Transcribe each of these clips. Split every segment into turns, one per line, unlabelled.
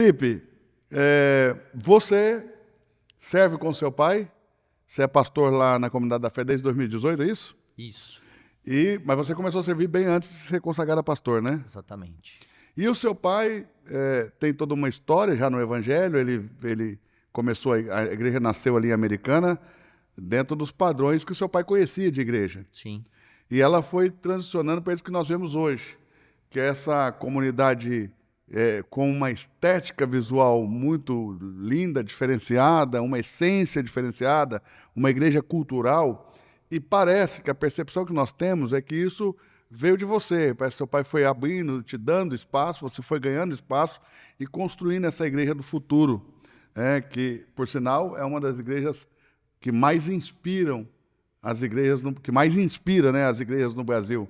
Felipe, você serve com seu pai? Você é pastor lá na Comunidade da Fé desde 2018, é isso?
Isso,
Mas você começou a servir bem antes de ser consagrado a pastor, né?
exatamente.
E o seu pai tem toda uma história já no Evangelho, ele começou, a igreja nasceu ali em Americana, dentro dos padrões que o seu pai conhecia de igreja.
Sim,
E ela foi transicionando para isso que nós vemos hoje, que é essa comunidade com uma estética visual muito linda, diferenciada, uma essência diferenciada, uma igreja cultural. E parece que a percepção que nós temos é que isso veio de você. Parece que seu pai foi abrindo, te dando espaço, você foi ganhando espaço e construindo essa igreja do futuro, que, por sinal, é uma das igrejas que mais inspiram as igrejas, que mais inspira, né, as igrejas no Brasil.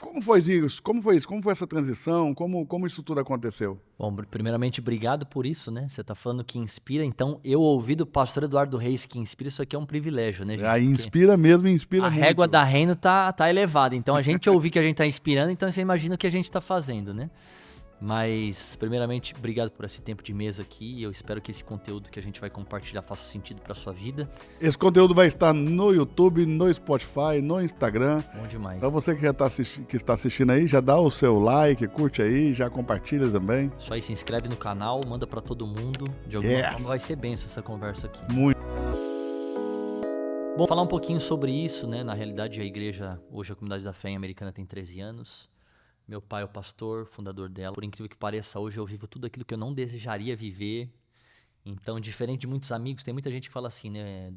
Como foi isso? Como foi isso? Como foi essa transição? Como isso tudo aconteceu?
bom, primeiramente, obrigado por isso, né? Você tá falando que inspira, então eu ouvi do pastor Eduardo Reis que inspira, isso aqui é um privilégio, né, gente?
Aí
Porque
inspira mesmo, inspira
a
muito.
régua da reino tá elevada, então a gente ouvir que a gente tá inspirando, então você imagina o que a gente tá fazendo, né? Mas, primeiramente, obrigado por esse tempo de mesa aqui. Eu espero que esse conteúdo que a gente vai compartilhar faça sentido para sua vida.
Esse conteúdo vai estar no YouTube, no Spotify, no Instagram.
Bom demais.
Então você que já que está assistindo aí, já dá o seu like, curte aí, já compartilha também.
Só aí, se inscreve no canal, manda para todo mundo. De alguma forma vai ser benção essa conversa aqui.
Muito.
Bom, falar um pouquinho sobre isso, né? Na realidade, a igreja, hoje a Comunidade da Fé em Americana tem 13 anos. Meu pai é o pastor, fundador dela. Por incrível que pareça, hoje eu vivo tudo aquilo que eu não desejaria viver. Então, diferente de muitos amigos, tem muita gente que fala assim, né,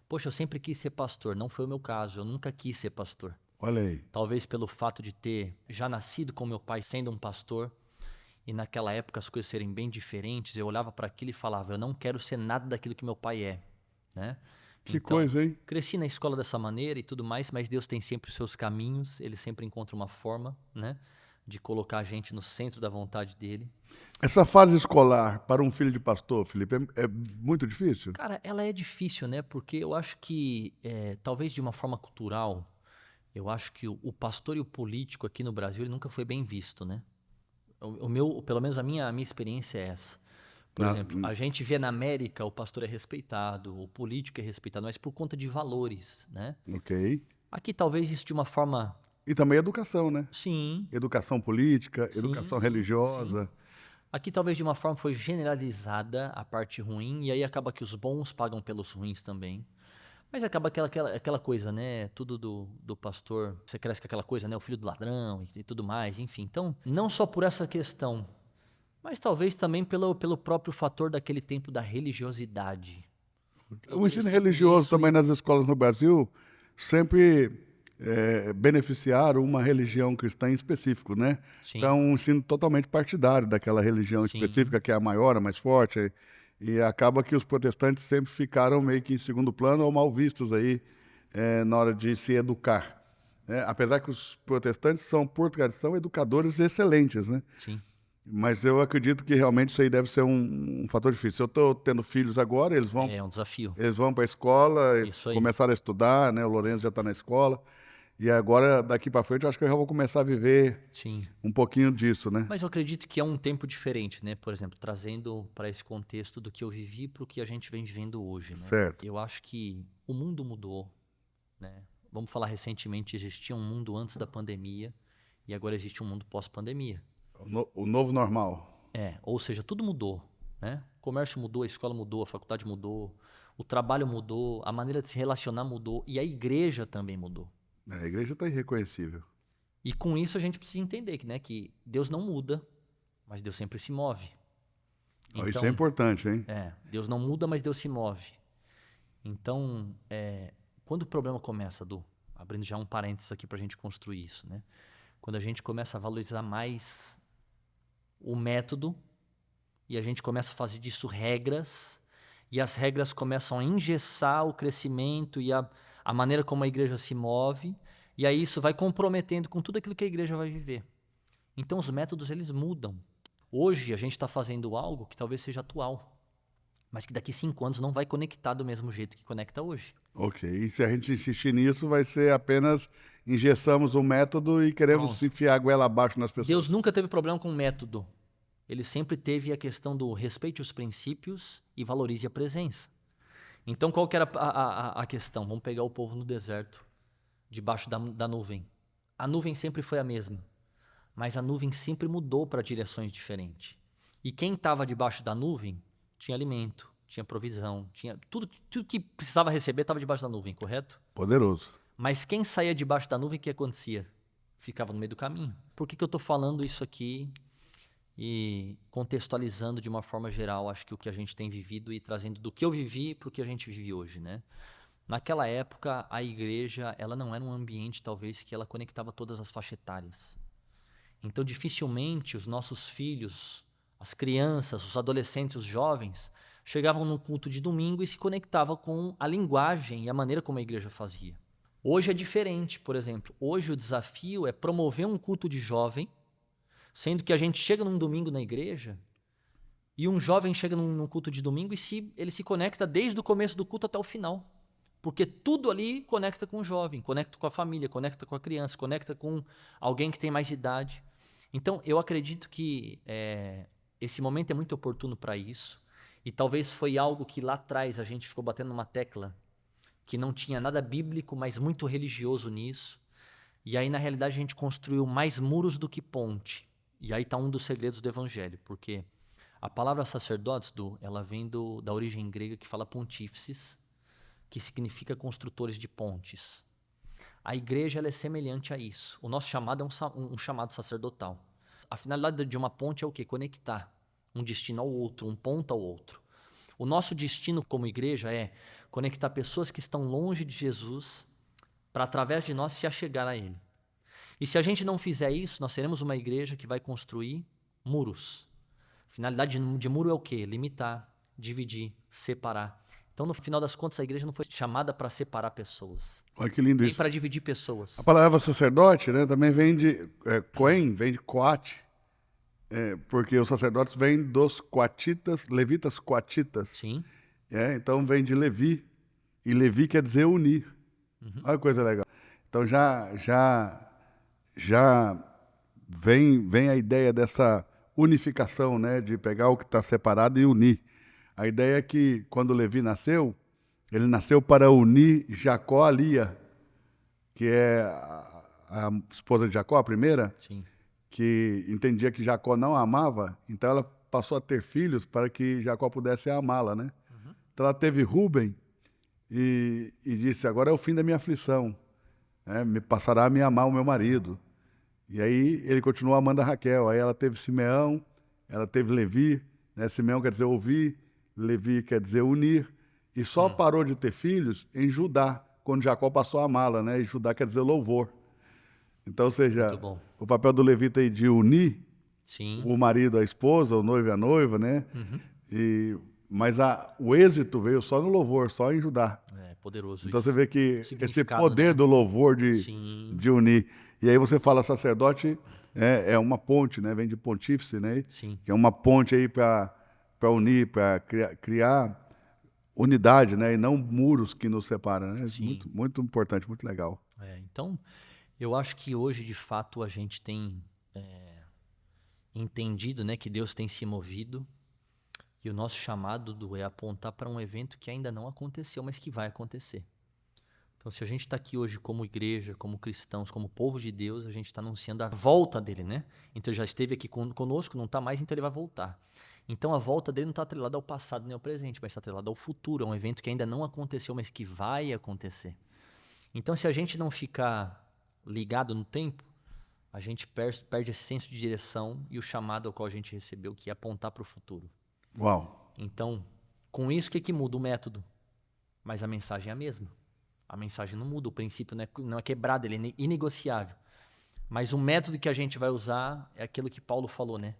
poxa, eu sempre quis ser pastor. Não foi o meu caso, eu nunca quis ser pastor.
Olha aí.
Talvez pelo fato de ter já nascido com meu pai sendo um pastor, e naquela época as coisas serem bem diferentes, eu olhava para aquilo e falava, eu não quero ser nada daquilo que meu pai é, né?
Que
Então,
coisa, hein?
cresci na escola dessa maneira e tudo mais, mas Deus tem sempre os seus caminhos, ele sempre encontra uma forma, né, de colocar a gente no centro da vontade dele.
Essa fase escolar para um filho de pastor, Felipe, é muito difícil?
Cara, ela é difícil, né, porque eu acho que, talvez de uma forma cultural, eu acho que o pastor e o político aqui no Brasil, ele nunca foi bem visto, né? Pelo menos a minha experiência é essa. Por exemplo, a gente vê na América o pastor é respeitado, o político é respeitado, mas por conta de valores, né?
Ok.
Aqui talvez isso de uma forma...
E também educação, né?
Sim,
Educação política,
sim,
educação
sim.
religiosa.
Aqui talvez de uma forma foi generalizada a parte ruim, e aí acaba que os bons pagam pelos ruins também. Mas acaba aquela coisa, né? Tudo do pastor, você cresce com aquela coisa, né? O filho do ladrão e tudo mais, enfim. Então, não só por essa questão, mas talvez também pelo próprio fator daquele tempo da religiosidade.
O ensino religioso também nas escolas no Brasil sempre beneficiaram uma religião cristã em específico, né?
Sim.
Então, um ensino totalmente partidário daquela religião
Sim.
específica, que é a maior, a mais forte. E acaba que os protestantes sempre ficaram meio que em segundo plano ou mal vistos aí na hora de se educar. Apesar que os protestantes são, por tradição, educadores excelentes, né?
Sim.
Mas eu acredito que realmente isso aí deve ser um fator difícil. Eu estou tendo filhos agora, eles vão
É um desafio.
para a escola,
Isso aí.
começaram a estudar, né? O Lourenço já está na escola. E agora, daqui para frente, eu acho que eu já vou começar a viver
Sim.
um pouquinho disso, né?
Mas eu acredito que é um tempo diferente, né? Por exemplo, trazendo para esse contexto do que eu vivi para o que a gente vem vivendo hoje, né?
Certo.
Eu acho que o mundo mudou, né? Vamos falar recentemente, existia um mundo antes da pandemia e agora existe um mundo pós-pandemia.
O novo normal.
Ou seja, tudo mudou, né? O comércio mudou, a escola mudou, a faculdade mudou, o trabalho mudou, a maneira de se relacionar mudou e a igreja também mudou.
A igreja está irreconhecível.
E com isso a gente precisa entender que, né, que Deus não muda, mas Deus sempre se move. Então,
isso é importante, hein?
Deus não muda, mas Deus se move. Então, quando o problema começa, abrindo já um parênteses aqui para a gente construir isso, né? Quando a gente começa a valorizar mais o método e a gente começa a fazer disso regras e as regras começam a engessar o crescimento e a maneira como a igreja se move, e aí isso vai comprometendo com tudo aquilo que a igreja vai viver. Então os métodos eles mudam. Hoje a gente está fazendo algo que talvez seja atual, mas que daqui 5 anos não vai conectar do mesmo jeito que conecta hoje.
Ok, e se a gente insistir nisso, vai ser apenas engessamos o método e queremos
Pronto.
enfiar a goela abaixo nas pessoas.
Deus nunca teve problema com método. ele sempre teve a questão do respeite os princípios e valorize a presença. Então, qual que era a questão? Vamos pegar o povo no deserto, debaixo da nuvem. A nuvem sempre foi a mesma, mas a nuvem sempre mudou para direções diferentes. E quem estava debaixo da nuvem tinha alimento, tinha provisão, tinha tudo que precisava receber estava debaixo da nuvem, correto?
Poderoso.
Mas quem saía debaixo da nuvem, o que acontecia? Ficava no meio do caminho. Por que eu estou falando isso aqui e contextualizando de uma forma geral, acho que o que a gente tem vivido e trazendo do que eu vivi para o que a gente vive hoje, né? Naquela época, a igreja, ela não era um ambiente, talvez, que ela conectava todas as faixas etárias. Então, dificilmente, os nossos filhos, as crianças, os adolescentes, os jovens, chegavam no culto de domingo e se conectavam com a linguagem e a maneira como a igreja fazia. Hoje é diferente, por exemplo. Hoje o desafio é promover um culto de jovem, sendo que a gente chega num domingo na igreja e um jovem chega num culto de domingo e ele se conecta desde o começo do culto até o final. Porque tudo ali conecta com o jovem, conecta com a família, conecta com a criança, conecta com alguém que tem mais idade. Então, eu acredito que esse momento é muito oportuno para isso. E talvez foi algo que lá atrás a gente ficou batendo numa tecla que não tinha nada bíblico, mas muito religioso nisso. E aí, na realidade, a gente construiu mais muros do que ponte. E aí está um dos segredos do evangelho, porque a palavra sacerdotes, ela vem da origem grega que fala pontífices, que significa construtores de pontes. A igreja ela é semelhante a isso. O nosso chamado é um chamado sacerdotal. A finalidade de uma ponte é o quê? Conectar um destino ao outro, um ponto ao outro. O nosso destino como igreja é conectar pessoas que estão longe de Jesus para, através de nós, se achegar a Ele. E se a gente não fizer isso, nós seremos uma igreja que vai construir muros. A finalidade de muro é o quê? Limitar, dividir, separar. Então, no final das contas, a igreja não foi chamada para separar pessoas.
Olha que lindo
nem
isso.
para dividir pessoas.
A palavra sacerdote, né, também vem de Cohen, vem de coate, porque os sacerdotes vêm dos coatitas, levitas coatitas.
Sim.
Então vem de Levi, e Levi quer dizer unir. Olha que coisa legal. Então já vem a ideia dessa unificação, né, de pegar o que está separado e unir. A ideia é que quando Levi nasceu, ele nasceu para unir Jacó a Lia, que é a esposa de Jacó, a primeira,
Sim.
que entendia que Jacó não a amava, então ela passou a ter filhos para que Jacó pudesse amá-la, né? Então ela teve Rúben e disse, agora é o fim da minha aflição, me passará a me amar o meu marido. E aí ele continuou amando a Raquel, aí ela teve Simeão, ela teve Levi, né? Simeão quer dizer ouvir, Levi quer dizer unir, e só parou de ter filhos em Judá, quando Jacó passou a amá-la, né? E Judá quer dizer louvor. Então, ou seja, o papel do levita é de unir
Sim.
o marido à esposa, o noivo à noiva, né? Mas o êxito veio só no louvor, só em Judá.
É poderoso
então
isso.
você vê que esse poder,
né?
do louvor de unir. E aí você fala sacerdote, é uma ponte, né? Vem de pontífice, né?
Sim.
Que é uma ponte aí para unir, para criar unidade, né? E não muros que nos separam, né? Muito, muito importante, muito legal.
Então, eu acho que hoje, de fato, a gente tem entendido, né, que Deus tem se movido e o nosso chamado é apontar para um evento que ainda não aconteceu, mas que vai acontecer. Então, se a gente está aqui hoje como igreja, como cristãos, como povo de Deus, a gente está anunciando a volta dele, né? Então, ele já esteve aqui conosco, não está mais, então ele vai voltar. Então, a volta dele não está atrelada ao passado nem ao presente, mas está atrelada ao futuro. É um evento que ainda não aconteceu, mas que vai acontecer. Então, se a gente não ficar ligado no tempo, a gente perde esse senso de direção e o chamado ao qual a gente recebeu, que é apontar para o futuro.
Uau!
Então, com isso, o que muda? O método. Mas a mensagem é a mesma. A mensagem não muda, o princípio não é quebrado, ele é inegociável. Mas o método que a gente vai usar é aquilo que Paulo falou, né?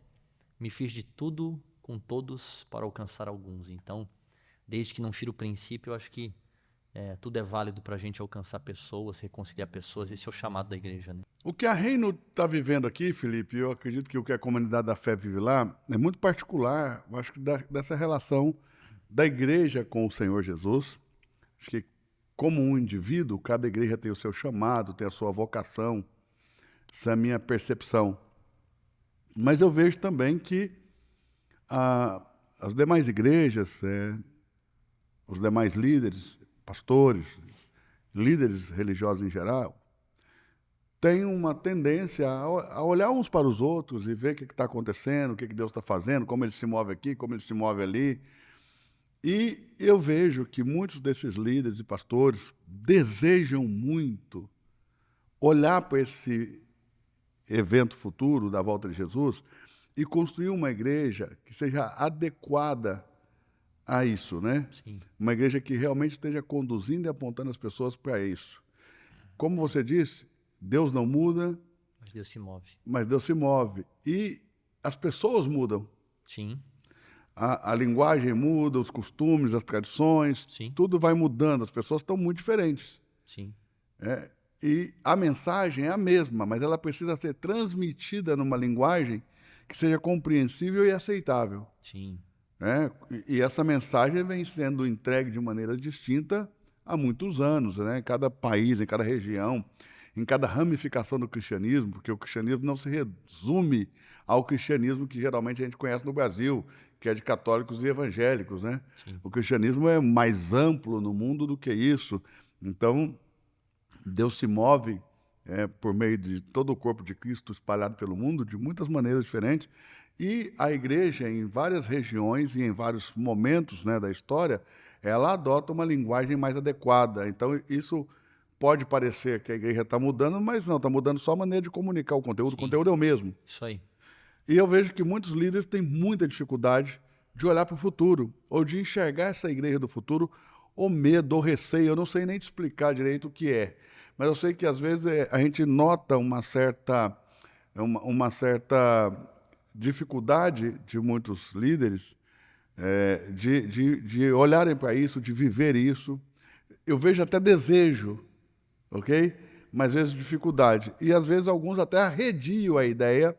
Me fiz de tudo com todos para alcançar alguns. Então, desde que não fira o princípio, eu acho que tudo é válido para a gente alcançar pessoas, reconciliar pessoas. Esse é o chamado da igreja, né?
O que a Reino está vivendo aqui, Felipe, eu acredito que o que a comunidade da fé vive lá é muito particular, eu acho que dessa relação da igreja com o Senhor Jesus. Acho que como um indivíduo, cada igreja tem o seu chamado, tem a sua vocação. Essa é a minha percepção. Mas eu vejo também que As demais igrejas, os demais líderes, pastores, líderes religiosos em geral, têm uma tendência a olhar uns para os outros e ver o que está acontecendo, o que Deus está fazendo, como ele se move aqui, como ele se move ali. E eu vejo que muitos desses líderes e pastores desejam muito olhar para esse evento futuro da volta de Jesus e construir uma igreja que seja adequada a isso, né?
Sim.
Uma igreja que realmente esteja conduzindo e apontando as pessoas para isso. Como você disse, Deus não muda,
Mas Deus se move.
mas Deus se move. E as pessoas mudam.
Sim,
A linguagem muda, os costumes, as tradições,
sim,
tudo vai mudando. As pessoas estão muito diferentes.
sim.
E a mensagem é a mesma, mas ela precisa ser transmitida numa linguagem que seja compreensível e aceitável.
Sim.
Né? E essa mensagem vem sendo entregue de maneira distinta há muitos anos, né? Em cada país, em cada região, em cada ramificação do cristianismo, porque o cristianismo não se resume ao cristianismo que geralmente a gente conhece no Brasil, que é de católicos e evangélicos, né?
Sim.
O cristianismo é mais amplo no mundo do que isso. Então, Deus se move por meio de todo o corpo de Cristo espalhado pelo mundo, de muitas maneiras diferentes, e a igreja, em várias regiões e em vários momentos, né, da história, ela adota uma linguagem mais adequada. Então, isso pode parecer que a igreja está mudando, mas não, está mudando só a maneira de comunicar o conteúdo. O
Sim.
conteúdo é o mesmo.
Isso aí.
E eu vejo que muitos líderes têm muita dificuldade de olhar para o futuro, ou de enxergar essa igreja do futuro, ou medo, ou receio. Eu não sei nem te explicar direito o que é, mas eu sei que às vezes a gente nota uma certa dificuldade de muitos líderes de olharem para isso, de viver isso. Eu vejo até desejo, ok? Mas às vezes dificuldade. E às vezes alguns até arrediam a ideia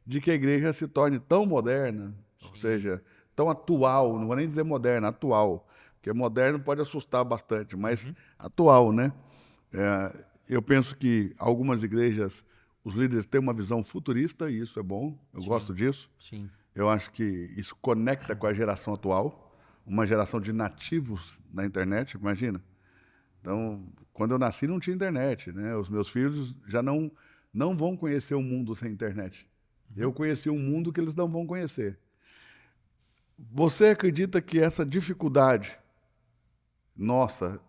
de que a igreja se torne tão moderna, ou seja, tão atual, não vou nem dizer moderna, atual, porque moderno pode assustar bastante, mas atual, né? Eu penso que algumas igrejas, os líderes têm uma visão futurista, e isso é bom, eu gosto disso.
Sim.
Eu acho que isso conecta com a geração atual, uma geração de nativos na internet, imagina. Então, quando eu nasci não tinha internet, né? Os meus filhos já não vão conhecer o mundo sem internet. Eu conheci um mundo que eles não vão conhecer. Você acredita que essa dificuldade, nossa,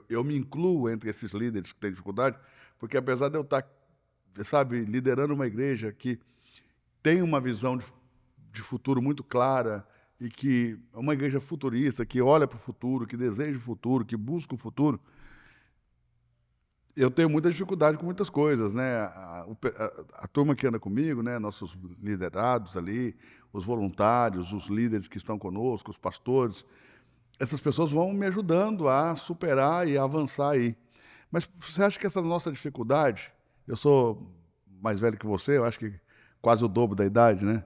eu me incluo entre esses líderes que têm dificuldade, porque apesar de eu estar, sabe, liderando uma igreja que tem uma visão de futuro muito clara e que é uma igreja futurista, que olha para o futuro, que deseja o futuro, que busca o futuro, eu tenho muita dificuldade com muitas coisas, né? A turma que anda comigo, né? Nossos liderados ali, os voluntários, os líderes que estão conosco, os pastores, essas pessoas vão me ajudando a superar e a avançar aí. Mas você acha que essa nossa dificuldade, eu sou mais velho que você, eu acho que quase o dobro da idade, né?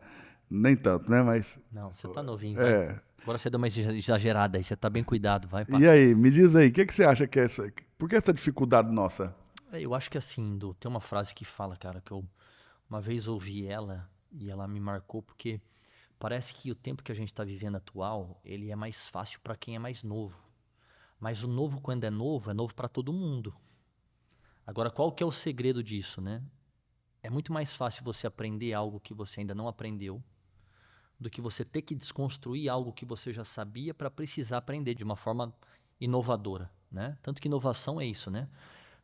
Nem tanto, né? Mas
Não, você tá novinho, vai. Agora você deu uma exagerada aí, você tá bem cuidado, vai, pá.
E aí, me diz aí, o que você acha que é essa? Por que essa dificuldade nossa?
Eu acho que assim, tem uma frase que fala, cara, que eu uma vez ouvi ela e ela me marcou porque parece que o tempo que a gente está vivendo atual, ele é mais fácil para quem é mais novo. Mas o novo, quando é novo para todo mundo. Agora, qual que é o segredo disso, né? É muito mais fácil você aprender algo que você ainda não aprendeu do que você ter que desconstruir algo que você já sabia para precisar aprender de uma forma inovadora, né? Tanto que inovação é isso, né?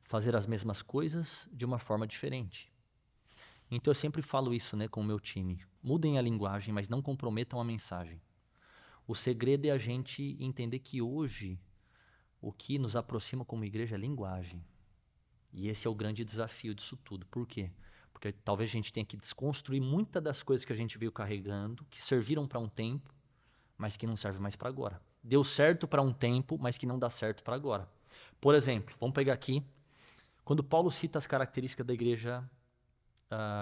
Fazer as mesmas coisas de uma forma diferente. Então eu sempre falo isso, né, com o meu time. Mudem a linguagem, mas não comprometam a mensagem. O segredo é a gente entender que hoje o que nos aproxima como igreja é linguagem. E esse é o grande desafio disso tudo. Por quê? Porque talvez a gente tenha que desconstruir muitas das coisas que a gente veio carregando, que serviram para um tempo, mas que não servem mais para agora. Deu certo para um tempo, mas que não dá certo para agora. Por exemplo, vamos pegar aqui, quando Paulo cita as características da igreja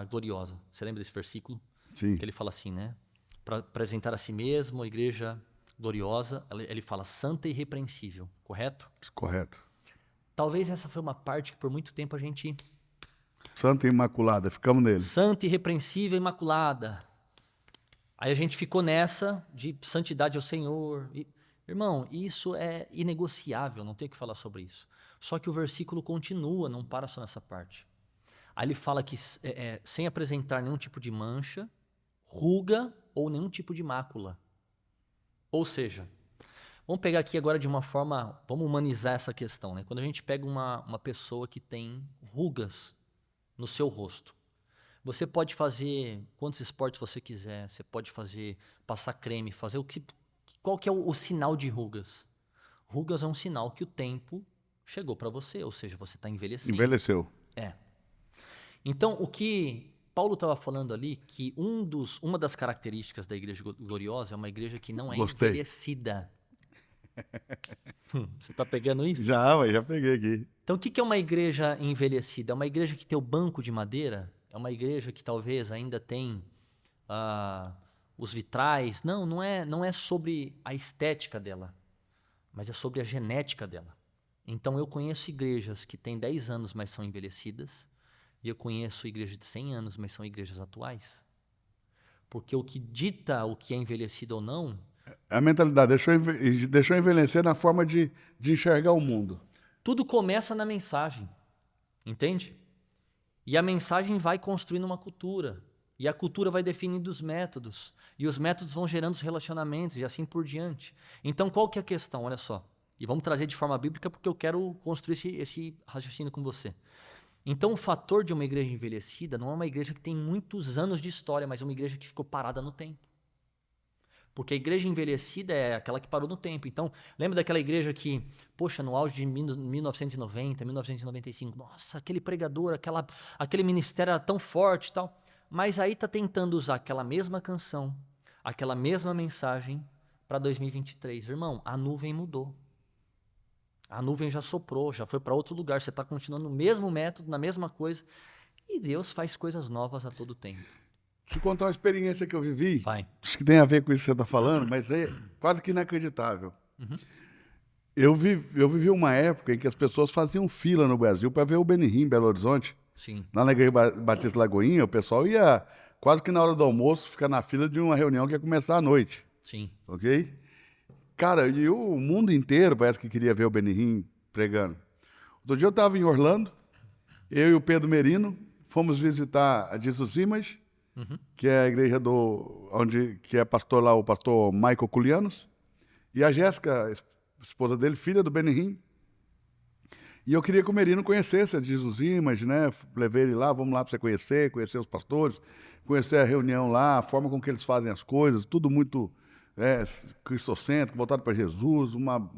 gloriosa. Você lembra desse versículo?
Sim.
Que ele fala assim, né? Para apresentar a si mesmo, a igreja gloriosa, ele fala santa e irrepreensível, correto?
Correto.
Talvez essa foi uma parte que por muito tempo a gente...
Santa e Imaculada, ficamos nele.
Santa, irrepreensível, imaculada. Aí a gente ficou nessa de santidade ao Senhor. Irmão, isso é inegociável, não tem o que falar sobre isso. Só que o versículo continua, não para só nessa parte. Aí ele fala que sem apresentar nenhum tipo de mancha, ruga ou nenhum tipo de mácula. Ou seja, vamos pegar aqui agora de uma forma, vamos humanizar essa questão, né? Quando a gente pega uma pessoa que tem rugas no seu rosto, você pode fazer quantos esportes você quiser, você pode fazer, passar creme, fazer o que. Qual que é o sinal de rugas? Rugas é um sinal que o tempo chegou para você, ou seja, você está envelhecendo.
Envelheceu.
É. Então, o que Paulo estava falando ali, que uma das características da igreja gloriosa é uma igreja que não é
Gostei.
envelhecida. Você está pegando isso?
Já peguei aqui.
Então, o que é uma igreja envelhecida? É uma igreja que tem o banco de madeira? É uma igreja que talvez ainda tem os vitrais? Não é sobre a estética dela, mas é sobre a genética dela. Então, eu conheço igrejas que têm 10 anos, mas são envelhecidas, e eu conheço igrejas de 100 anos, mas são igrejas atuais. Porque o que dita o que é envelhecido ou não...
A mentalidade deixou envelhecer na forma de enxergar o mundo.
Tudo começa na mensagem, entende? E a mensagem vai construindo uma cultura. E a cultura vai definindo os métodos. E os métodos vão gerando os relacionamentos e assim por diante. Então, qual que é a questão? Olha só. E vamos trazer de forma bíblica porque eu quero construir esse raciocínio com você. Então, o fator de uma igreja envelhecida não é uma igreja que tem muitos anos de história, mas é uma igreja que ficou parada no tempo. Porque a igreja envelhecida é aquela que parou no tempo. Então, lembra daquela igreja que, poxa, no auge de 1990, 1995, nossa, aquele pregador, aquele ministério era tão forte e tal. Mas aí está tentando usar aquela mesma canção, aquela mesma mensagem para 2023. Irmão, a nuvem mudou. A nuvem já soprou, já foi para outro lugar. Você está continuando no mesmo método, na mesma coisa. E Deus faz coisas novas a todo tempo.
Deixa eu contar uma experiência que eu vivi.
Vai.
Acho que tem a ver com isso que você está falando, mas é quase que inacreditável.
Uhum.
Eu vivi uma época em que as pessoas faziam fila no Brasil para ver o Benihim em Belo Horizonte.
Sim.
Lá na Igreja Batista Lagoinha, o pessoal ia quase que na hora do almoço ficar na fila de uma reunião que ia começar à noite.
Sim.
Ok? Cara, e o mundo inteiro parece que queria ver o Benihim pregando. Outro dia eu estava em Orlando, eu e o Pedro Merino fomos visitar a Jesus Image, que é a igreja que é pastor lá, o pastor Michael Culianos, e a Jéssica, esposa dele, filha do Benihim. E eu queria que o Merino conhecesse a Jesus Image, né? Levei ele lá, vamos lá para você conhecer os pastores, conhecer a reunião lá, a forma com que eles fazem as coisas, tudo muito cristocêntrico, voltado para Jesus, uma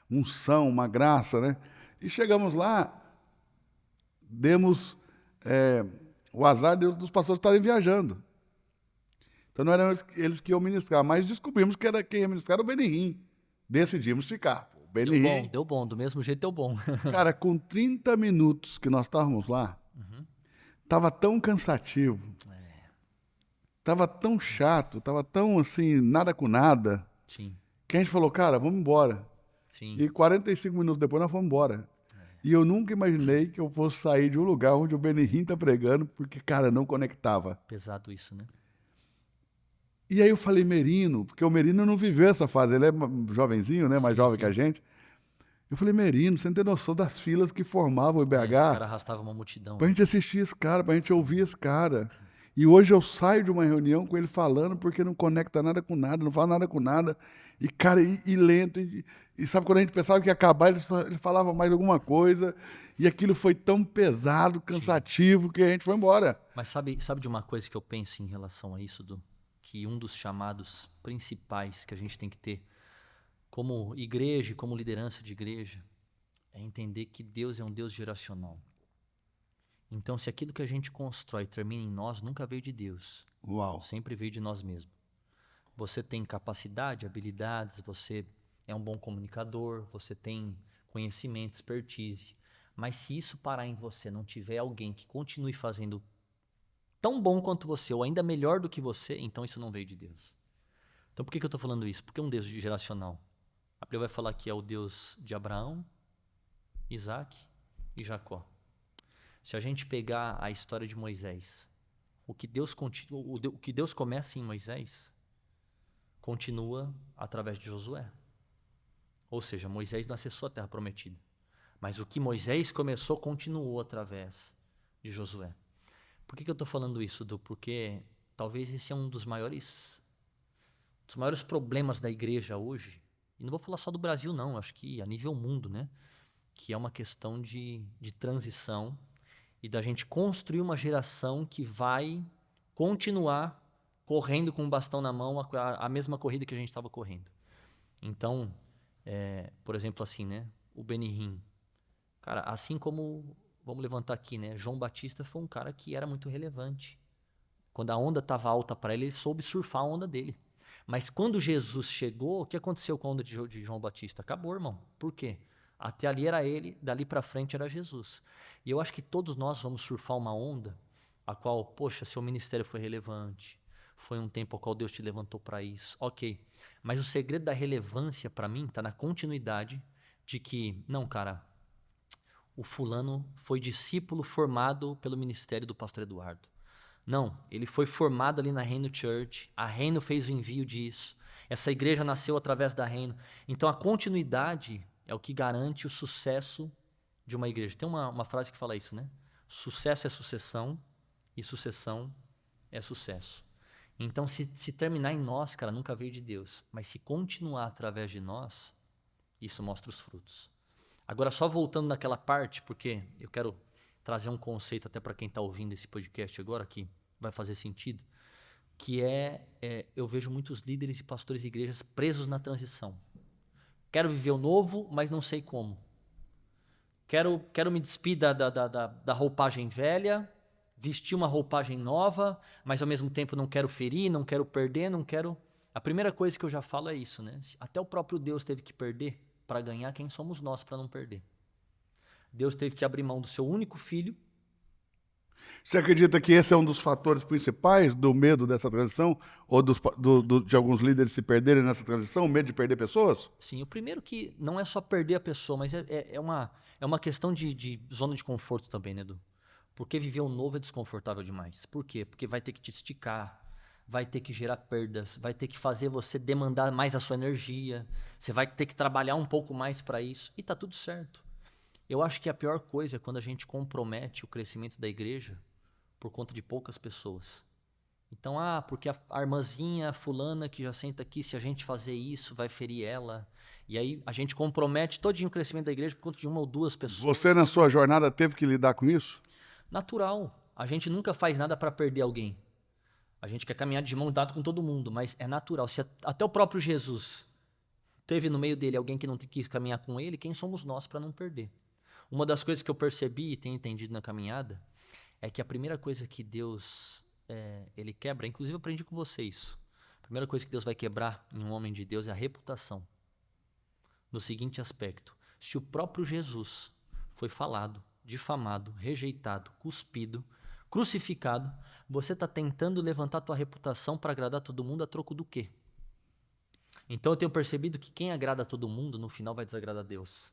unção, uma graça, né? E chegamos lá, demos o azar dos pastores estarem viajando. Então não eram eles que iam ministrar, mas descobrimos que era quem ia ministrar era o Benihim. Decidimos ficar. O Benihim,
Deu bom, do mesmo jeito deu bom.
cara, com 30 minutos que nós estávamos lá, estava tão cansativo, estava tão chato, estava tão assim, nada com nada,
Sim,
que a gente falou, cara, vamos embora.
sim.
E 45 minutos depois nós fomos embora. E eu nunca imaginei que eu fosse sair de um lugar onde o Benihim está pregando, porque, cara, não conectava.
Pesado isso, né?
E aí eu falei, Merino, porque o Merino não viveu essa fase, ele é jovenzinho, né, mais jovem que a gente. Eu falei, Merino, você não tem noção das filas que formavam o
Esse cara
IBH
arrastava uma multidão.
pra gente assistir esse cara, pra gente ouvir esse cara. E hoje eu saio de uma reunião com ele falando porque não conecta nada com nada, não fala nada com nada. E, cara, e lento. E sabe quando a gente pensava que ia acabar, ele falava mais alguma coisa. E aquilo foi tão pesado, cansativo, que a gente foi embora.
Mas sabe de uma coisa que eu penso em relação a isso, que um dos chamados principais que a gente tem que ter como igreja e como liderança de igreja é entender que Deus é um Deus geracional. Então, se aquilo que a gente constrói termina em nós, nunca veio de Deus.
Uau.
Sempre veio de nós mesmos. Você tem capacidade, habilidades, você é um bom comunicador, você tem conhecimento, expertise. Mas se isso parar em você, não tiver alguém que continue fazendo tão bom quanto você, ou ainda melhor do que você, então isso não veio de Deus. Então por que eu estou falando isso? Porque é um Deus geracional. A Bíblia vai falar que é o Deus de Abraão, Isaac e Jacó. Se a gente pegar a história de Moisés, o que Deus começa em Moisés continua através de Josué. Ou seja, Moisés não acessou a terra prometida. Mas o que Moisés começou, continuou através de Josué. Por que eu estou falando isso, Du? Porque talvez esse é um dos maiores problemas da igreja hoje. E não vou falar só do Brasil, não. Acho que a nível mundo, né? Que é uma questão de transição e da gente construir uma geração que vai continuar correndo com o bastão na mão a mesma corrida que a gente estava correndo. Então, por exemplo, assim, né? O Benihim. Cara, assim como, vamos levantar aqui, né? João Batista foi um cara que era muito relevante. Quando a onda estava alta para ele soube surfar a onda dele. Mas quando Jesus chegou, o que aconteceu com a onda de João Batista? Acabou, irmão. Por quê? Até ali era ele, dali para frente era Jesus. E eu acho que todos nós vamos surfar uma onda a qual, poxa, seu ministério foi relevante, foi um tempo ao qual Deus te levantou para isso. Ok, mas o segredo da relevância para mim está na continuidade de que, não, cara, o fulano foi discípulo formado pelo ministério do pastor Eduardo. Não, ele foi formado ali na Reino Church, a Reino fez o envio disso, essa igreja nasceu através da Reino. Então a continuidade é o que garante o sucesso de uma igreja. Tem uma frase que fala isso, né? Sucesso é sucessão e sucessão é sucesso. Então se terminar em nós, cara, nunca veio de Deus. Mas se continuar através de nós, isso mostra os frutos. Agora só voltando naquela parte, porque eu quero trazer um conceito até para quem está ouvindo esse podcast agora, que vai fazer sentido, que eu vejo muitos líderes e pastores de igrejas presos na transição. Quero viver o novo, mas não sei como. Quero me despir da roupagem velha, vestir uma roupagem nova, mas ao mesmo tempo não quero ferir, não quero perder, não quero... A primeira coisa que eu já falo é isso, né? Até o próprio Deus teve que perder para ganhar, quem somos nós para não perder? Deus teve que abrir mão do seu único filho.
Você acredita que esse é um dos fatores principais do medo dessa transição? Ou de alguns líderes se perderem nessa transição? O medo de perder pessoas?
Sim, o primeiro que não é só perder a pessoa, mas é uma questão de zona de conforto também, né, Edu? Porque viver o novo é desconfortável demais. Por quê? Porque vai ter que te esticar, vai ter que gerar perdas, vai ter que fazer você demandar mais a sua energia, você vai ter que trabalhar um pouco mais para isso, e tá tudo certo. Eu acho que a pior coisa é quando a gente compromete o crescimento da igreja por conta de poucas pessoas. Então, porque a irmãzinha fulana que já senta aqui, se a gente fazer isso, vai ferir ela. E aí a gente compromete todinho o crescimento da igreja por conta de uma ou duas pessoas.
Você, na sua jornada, teve que lidar com isso?
Natural. A gente nunca faz nada para perder alguém. A gente quer caminhar de mão dada com todo mundo, mas é natural. Se até o próprio Jesus teve no meio dele alguém que não quis caminhar com ele, quem somos nós para não perder? Uma das coisas que eu percebi e tenho entendido na caminhada é que a primeira coisa que Deus ele quebra, inclusive eu aprendi com você isso. A primeira coisa que Deus vai quebrar em um homem de Deus é a reputação. No seguinte aspecto: se o próprio Jesus foi falado, difamado, rejeitado, cuspido, crucificado, você está tentando levantar a tua reputação para agradar todo mundo a troco do quê? Então eu tenho percebido que quem agrada a todo mundo, no final vai desagradar a Deus.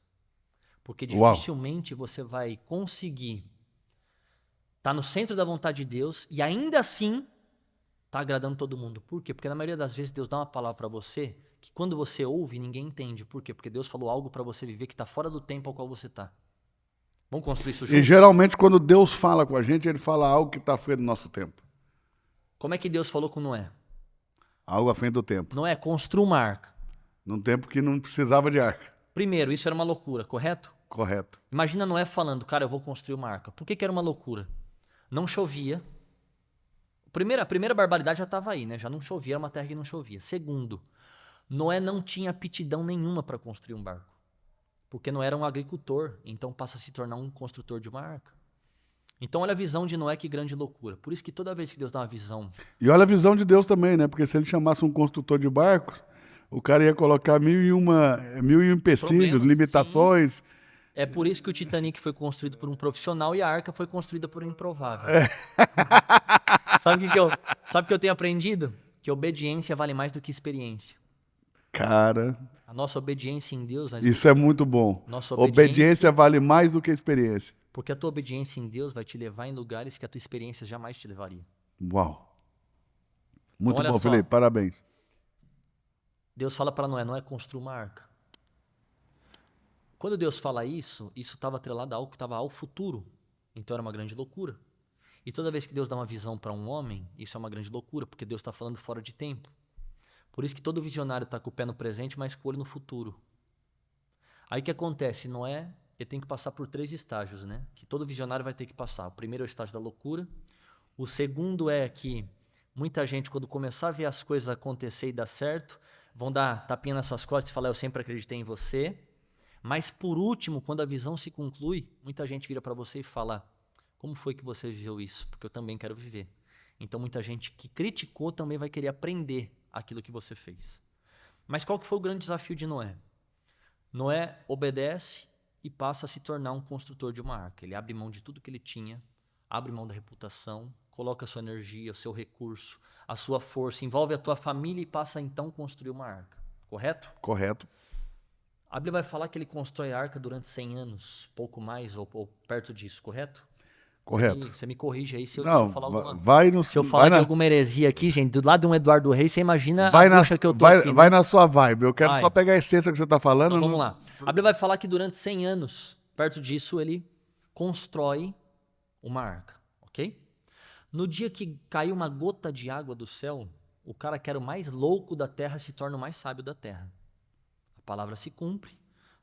Porque dificilmente você vai conseguir estar no centro da vontade de Deus e ainda assim tá agradando todo mundo. Por quê? Porque na maioria das vezes Deus dá uma palavra para você que quando você ouve, ninguém entende. Por quê? Porque Deus falou algo para você viver que está fora do tempo ao qual você está. Vamos construir isso junto?
E geralmente quando Deus fala com a gente, Ele fala algo que está à frente do nosso tempo.
Como é que Deus falou com Noé?
Algo à frente do tempo.
Noé, construa uma arca.
Num tempo que não precisava de arca.
Primeiro, isso era uma loucura, correto?
Correto.
Imagina Noé falando, cara, eu vou construir uma arca. Por que era uma loucura? Não chovia. A primeira barbaridade já estava aí, né? Já não chovia, era uma terra que não chovia. Segundo, Noé não tinha aptidão nenhuma para construir um barco. Porque não era um agricultor, então passa a se tornar um construtor de uma arca. Então olha a visão de Noé, que grande loucura. Por isso que toda vez que Deus dá uma visão...
E olha a visão de Deus também, né? Porque se Ele chamasse um construtor de barcos, o cara ia colocar mil e um empecilhos, limitações...
Sim. É por isso que o Titanic foi construído por um profissional e a arca foi construída por um improvável. Sabe o que eu tenho aprendido? Que obediência vale mais do que experiência.
Cara...
A nossa obediência em Deus...
Isso é muito bom. Obediência vale mais do que experiência.
Porque a tua obediência em Deus vai te levar em lugares que a tua experiência jamais te levaria.
Uau. Muito
então,
bom, Felipe. Parabéns.
Deus fala para Noé, construa uma arca. Quando Deus fala isso estava atrelado a algo que estava ao futuro. Então era uma grande loucura. E toda vez que Deus dá uma visão para um homem, isso é uma grande loucura, porque Deus está falando fora de tempo. Por isso que todo visionário está com o pé no presente, mas com o olho no futuro. Aí o que acontece? Noé, ele tem que passar por 3 estágios, né? Que todo visionário vai ter que passar. O primeiro é o estágio da loucura. O segundo é que muita gente, quando começar a ver as coisas acontecer e dar certo, vão dar tapinha nas suas costas e falar, eu sempre acreditei em você. Mas por último, quando a visão se conclui, muita gente vira para você e fala, como foi que você viveu isso? Porque eu também quero viver. Então muita gente que criticou também vai querer aprender aquilo que você fez. Mas qual que foi o grande desafio de Noé? Noé obedece e passa a se tornar um construtor de uma arca. Ele abre mão de tudo que ele tinha, abre mão da reputação, coloca a sua energia, o seu recurso, a sua força, envolve a tua família e passa então a construir uma arca. Correto?
Correto.
A Bíblia vai falar que ele constrói a arca durante 100 anos, pouco mais ou perto disso, correto?
Correto.
Você me corrige aí se eu
Não,
falar alguma...
se
eu falar de alguma heresia aqui, gente, do lado de um Eduardo Reis, você imagina
vai
a bucha que eu tô aqui, né?
Vai na sua vibe. Eu quero só pegar a essência que você está falando.
Então vamos lá. A Bíblia vai falar que durante 100 anos, perto disso, ele constrói uma arca, ok? No dia que caiu uma gota de água do céu, o cara que era o mais louco da terra se torna o mais sábio da terra. A palavra se cumpre,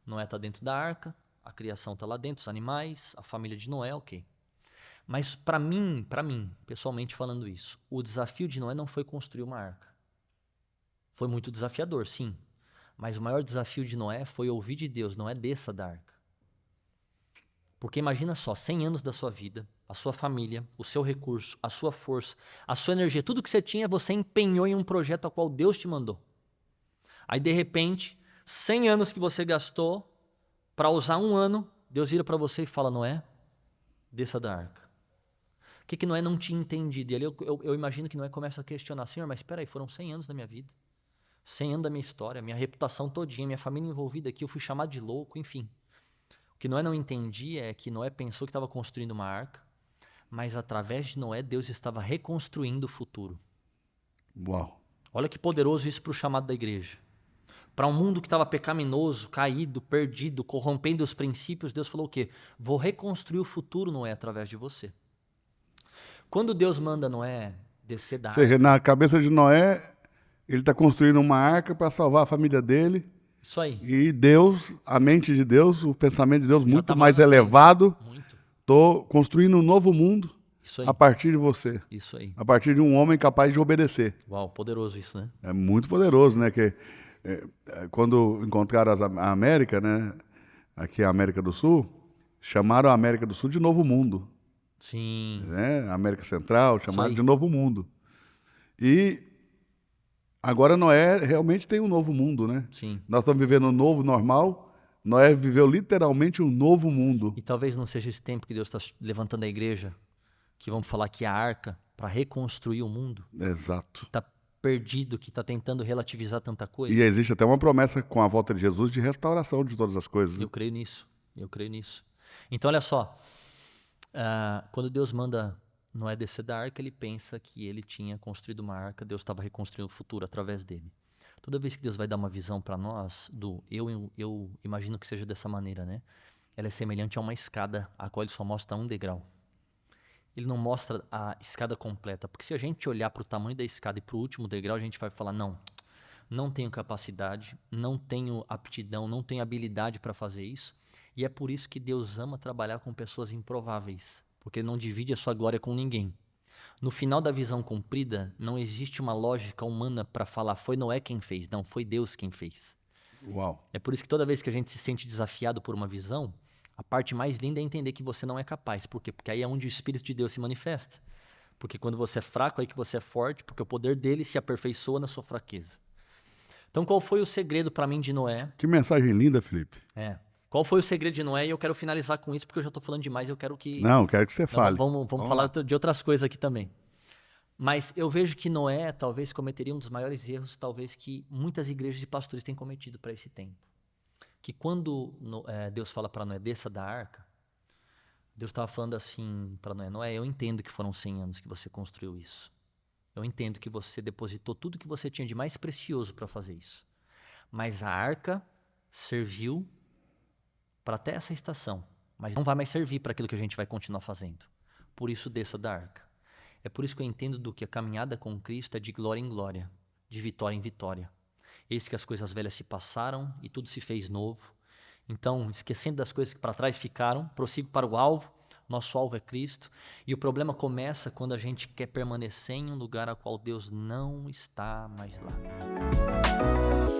Noé está dentro da arca, a criação está lá dentro, os animais, a família de Noé, ok. Mas para mim, pessoalmente falando isso, o desafio de Noé não foi construir uma arca. Foi muito desafiador, sim. Mas o maior desafio de Noé foi ouvir de Deus, Noé, desça da arca. Porque imagina só, 100 anos da sua vida, a sua família, o seu recurso, a sua força, a sua energia, tudo que você tinha, você empenhou em um projeto ao qual Deus te mandou. Aí, de repente, 100 anos que você gastou para usar 1 ano, Deus vira para você e fala, Noé, desça da arca. O que Noé não tinha entendido? E ali eu imagino que Noé começa a questionar, Senhor, mas espera aí, foram 100 anos da minha vida, 100 anos da minha história, minha reputação todinha, minha família envolvida aqui, eu fui chamado de louco, enfim. O que Noé não entendia é que Noé pensou que estava construindo uma arca, mas através de Noé, Deus estava reconstruindo o futuro.
Uau.
Olha que poderoso isso para o chamado da igreja. Para um mundo que estava pecaminoso, caído, perdido, corrompendo os princípios, Deus falou o quê? Vou reconstruir o futuro, Noé, através de você. Quando Deus manda Noé descer da arca...
Na cabeça de Noé, ele está construindo uma arca para salvar a família dele.
Isso aí.
E Deus, a mente de Deus, o pensamento de Deus muito mais elevado. Estou construindo um novo mundo a partir de você.
Isso aí.
A partir de um homem capaz de obedecer.
Uau, poderoso isso, né?
É muito poderoso, né? Quando encontraram a América, né? Aqui a América do Sul, chamaram a América do Sul de Novo Mundo.
Sim.
Né? A América Central, chamaram de Novo Mundo. E agora Noé realmente tem um novo mundo, né?
Sim.
Nós estamos vivendo um novo normal. Noé viveu literalmente um novo mundo.
E talvez não seja esse tempo que Deus está levantando a igreja, que vamos falar que é a arca, para reconstruir o mundo.
Exato.
Que está perdido, que está tentando relativizar tanta coisa.
E existe até uma promessa com a volta de Jesus de restauração de todas as coisas. Né?
Eu creio nisso. Então, olha só. Quando Deus manda Noé descer da arca, ele pensa que ele tinha construído uma arca, Deus estava reconstruindo o futuro através dele. Toda vez que Deus vai dar uma visão para nós, eu imagino que seja dessa maneira, né? Ela é semelhante a uma escada, a qual ele só mostra 1 degrau. Ele não mostra a escada completa, porque se a gente olhar para o tamanho da escada e para o último degrau, a gente vai falar, não tenho capacidade, não tenho aptidão, não tenho habilidade para fazer isso. E é por isso que Deus ama trabalhar com pessoas improváveis, porque Ele não divide a sua glória com ninguém. No final da visão cumprida, não existe uma lógica humana para falar, foi Noé quem fez. Não, foi Deus quem fez.
Uau.
É por isso que toda vez que a gente se sente desafiado por uma visão, a parte mais linda é entender que você não é capaz. Por quê? Porque aí é onde o Espírito de Deus se manifesta. Porque quando você é fraco, é aí que você é forte, porque o poder dele se aperfeiçoa na sua fraqueza. Então, qual foi o segredo para mim de Noé?
Que mensagem linda, Felipe.
Qual foi o segredo de Noé? E eu quero finalizar com isso, porque eu já estou falando demais. Eu quero que...
Não, quero que você fale.
Vamos falar de outras coisas aqui também. Mas eu vejo que Noé talvez cometeria um dos maiores erros, talvez que muitas igrejas e pastores têm cometido para esse tempo. Que quando Deus fala para Noé, desça da arca, Deus estava falando assim para Noé, Noé, eu entendo que foram 100 anos que você construiu isso. Eu entendo que você depositou tudo que você tinha de mais precioso para fazer isso. Mas a arca serviu para até essa estação, mas não vai mais servir para aquilo que a gente vai continuar fazendo. Por isso, desça da arca. É por isso que eu entendo que a caminhada com Cristo é de glória em glória, de vitória em vitória. Eis que as coisas velhas se passaram e tudo se fez novo. Então, esquecendo das coisas que para trás ficaram, prossigo para o alvo. Nosso alvo é Cristo. E o problema começa quando a gente quer permanecer em um lugar ao qual Deus não está mais lá.